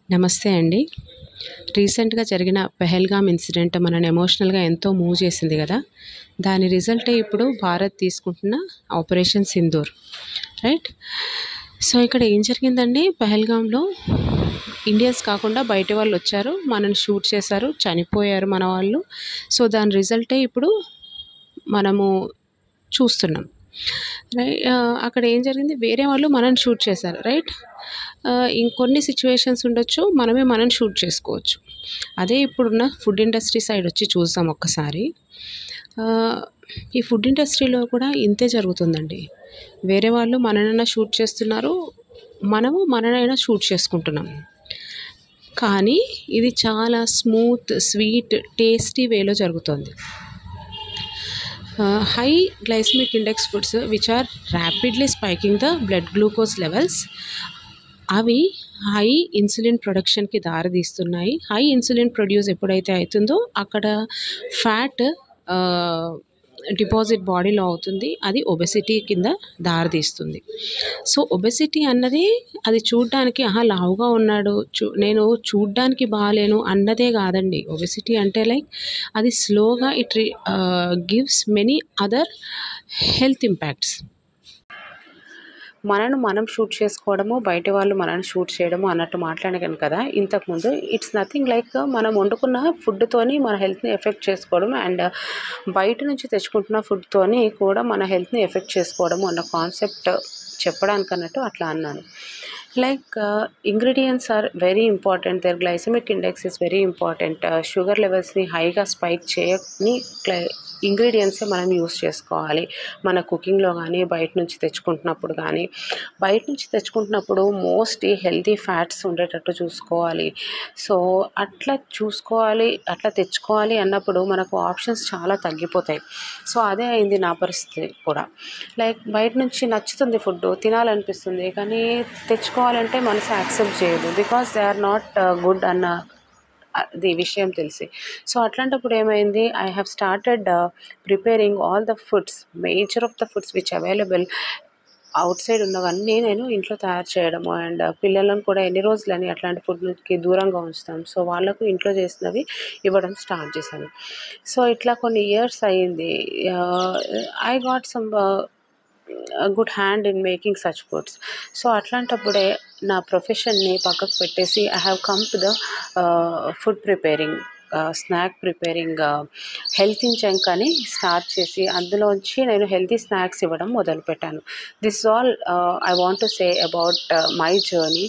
నమస్తే అండి. రీసెంట్‌గా జరిగిన పెహల్గామ్ ఇన్సిడెంట్ మనని ఎమోషనల్‌గా ఎంతో మూవ్ చేసింది గదా! దాని రిజల్టే ఇప్పుడు భారత్ తీసుకుంటున్న ఆపరేషన్ సింధూర్. రైట్? సో, ఇక్కడ ఏం జరిగిందండి పెహల్గామ్‌లో ఇండియన్స్ కాకుండా బయట వాళ్ళొచ్చారు. మనని షూట్ చేశారు. చనిపోయారు మన వాళ్ళు. సో, దాని రిజల్టే ఇప్పుడు మనము చూస్తున్నాం. అక్కడ ఏం జరిగింది, వేరే వాళ్ళు మనని షూట్ చేశారు. రైట్? ఇంకొన్ని సిచ్యువేషన్స్ ఉండొచ్చు. మనని షూట్ చేసుకోవచ్చు. అదే ఇప్పుడున్న ఫుడ్ ఇండస్ట్రీ సైడ్ వచ్చి చూసాం ఒక్కసారి. ఆహ్, ఈ ఫుడ్ ఇండస్ట్రీలో కూడా ఇంతే జరుగుతుందండి. వేరే వాళ్ళు మననైనా షూట్ చేస్తున్నారు. మనము మననైనా షూట్ చేసుకుంటున్నాం. కానీ ఇది చాలా స్మూత్, స్వీట్, టేస్టీ వేలో జరుగుతోంది. High glycemic index foods which are rapidly spiking the blood glucose levels, అవి హై ఇన్సులిన్ ప్రొడక్షన్‌కి దారితీస్తున్నాయి. హై ఇన్సులిన్ ప్రొడ్యూస్ ఎప్పుడైతే అవుతుందో అక్కడ ఫ్యాట్ డిపాజిట్ బాడీలో అవుతుంది. అది ఒబెసిటీ కింద దారితీస్తుంది. సో, ఒబెసిటీ అన్నది అది చూడ్డానికి లావుగా ఉన్నాడు, నేను చూడ్డానికి బాలేను అన్నదే కాదండి. ఒబెసిటీ అంటే లైక్ అది స్లోగా gives many other health impacts. మనం షూట్ చేసుకోవడము, బయట వాళ్ళు మనల్ని షూట్ చేయడము అన్నట్టు మాట్లాడాను కదా ఇంతకుముందు. ఇట్స్ నథింగ్ లైక్ మనం వండుకున్న ఫుడ్‌తోని మన హెల్త్‌ని ఎఫెక్ట్ చేసుకోవడం అండ్ బయట నుంచి తెచ్చుకుంటున్న ఫుడ్‌తోని కూడా మన హెల్త్‌ని ఎఫెక్ట్ చేసుకోవడము అన్న కాన్సెప్ట్ చెప్పడానికన్నట్టు అట్లా అన్నాను. Like ingredients are very important. There glycemic index is very important. Sugar లెవెల్స్ని హైగా స్పైక్ చేయని ఇంగ్రీడియంట్సే మనం యూస్ చేసుకోవాలి. మన కుకింగ్లో కానీ, బయట నుంచి తెచ్చుకుంటున్నప్పుడు మోస్ట్లీ హెల్తీ ఫ్యాట్స్ ఉండేటట్టు చూసుకోవాలి. సో, అట్లా తెచ్చుకోవాలి అన్నప్పుడు మనకు ఆప్షన్స్ చాలా తగ్గిపోతాయి. సో, అదే అయింది నా పరిస్థితి కూడా. లైక్ బయట నుంచి నచ్చుతుంది ఫుడ్డు, తినాలనిపిస్తుంది, కానీ తెచ్చుకోవాలంటే మనసు యాక్సెప్ట్ చేయదు. Because they are not good అన్న అది విషయం తెలిసి. సో, అట్లాంటప్పుడు ఏమైంది, I have started preparing all the foods, major of the foods which available outside ఉన్నవన్నీ నేను ఇంట్లో తయారు చేయడము. అండ్ పిల్లలను కూడా ఎన్ని రోజులని అట్లాంటి ఫుడ్‌కి దూరంగా ఉంచుతాం. సో, వాళ్ళకు ఇంట్లో చేసినవి ఇవ్వడం స్టార్ట్ చేశాను. సో, ఇట్లా కొన్ని ఇయర్స్ అయింది. I got some good hand in making such foods. So, అట్లాంటప్పుడే నా ప్రొఫెషన్‌ని పక్కకు పెట్టేసి I have come to the food preparing, snack preparing, health in chunk అని స్టార్ట్ చేసి అందులోంచి నేను హెల్తీ స్నాక్స్ ఇవ్వడం మొదలుపెట్టాను. This all I want to say about my journey.